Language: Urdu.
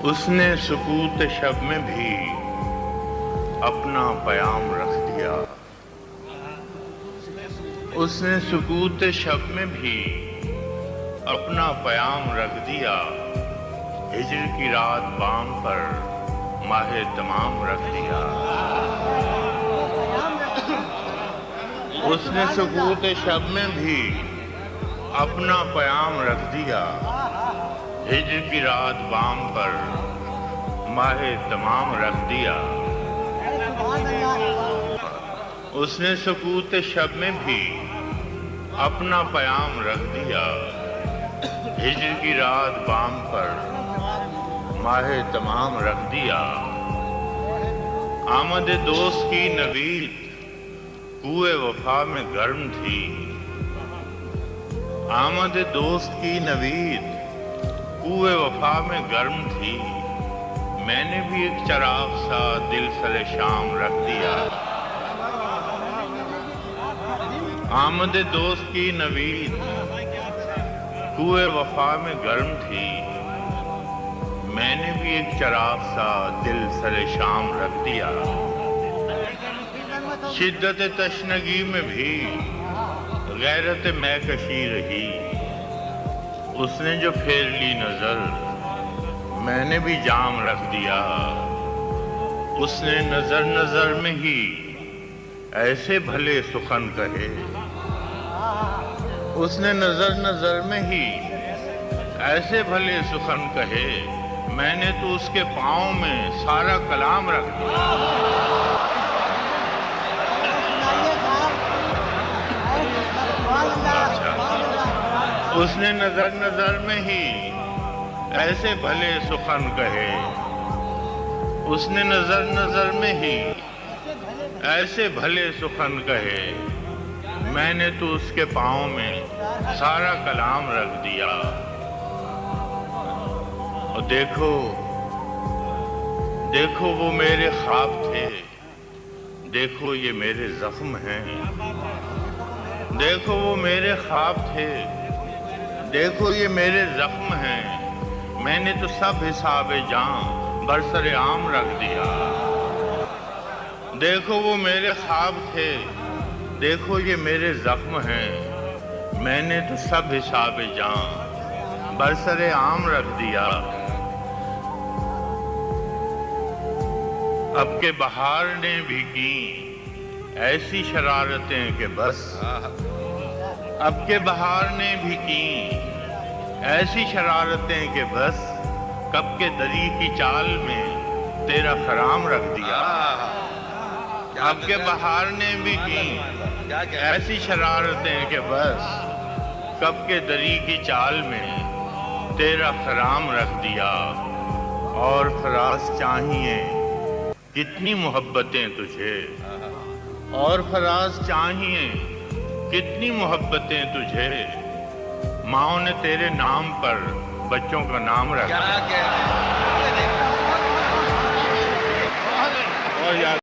اس نے سکوت شب میں بھی اپنا پیام رکھ دیا. اس نے سکوت شب میں بھی اپنا پیام رکھ دیا. ہجر کی رات بام پر ماہ تمام رکھ دیا. اس نے سکوت شب میں بھی اپنا پیام رکھ دیا. ہجر کی رات بام پر ماہ تمام رکھ دیا. اس نے سکوت شب میں بھی اپنا پیام رکھ دیا. ہجر کی رات بام پر ماہ تمام رکھ دیا. آمد دوست کی نوید کوئے وفا میں گرم تھی. آمد دوست کی نوید کوئے وفا میں گرم تھی. میں نے بھی ایک چراغ سا دل سر شام رکھ دیا. آمد دوست کی نوید کوئے وفا میں گرم تھی. میں نے بھی ایک چراغ سا دل سر شام رکھ دیا. شدت تشنگی میں بھی غیرت میں کشی رہی. اس نے جو پھیر لی نظر میں نے بھی جام رکھ دیا. اس نے نظر نظر میں ہی ایسے بھلے سخن کہے. اس نے نظر نظر میں ہی ایسے بھلے سخن کہے. میں نے تو اس کے پاؤں میں سارا کلام رکھ دیا. اس نے نظر نظر میں ہی ایسے بھلے سخن کہے. اس نے نظر نظر میں ہی ایسے بھلے سخن کہے. میں نے تو اس کے پاؤں میں سارا کلام رکھ دیا. اور دیکھو دیکھو وہ میرے خواب تھے. دیکھو یہ میرے زخم ہیں. دیکھو وہ میرے خواب تھے. دیکھو یہ میرے زخم ہیں. میں نے تو سب حساب جاں برسر عام رکھ دیا. دیکھو وہ میرے خواب تھے. دیکھو یہ میرے زخم ہیں. میں نے تو سب حساب جاں برسر عام رکھ دیا. اب کے بہار نے بھی کی ایسی شرارتیں کہ بس. اب کے بہار نے بھی کی ایسی شرارتیں کہ بس. کب کے دری کی چال میں تیرا خرام رکھ دیا. اب کے بہار نے بھی کی ایسی شرارتیں کہ بس. کب کے دری کی چال میں تیرا خرام رکھ دیا. اور فراز چاہیے کتنی محبتیں تجھے. اور فراز چاہیے کتنی محبتیں تجھے. ماؤں نے تیرے نام پر بچوں کا نام رکھا.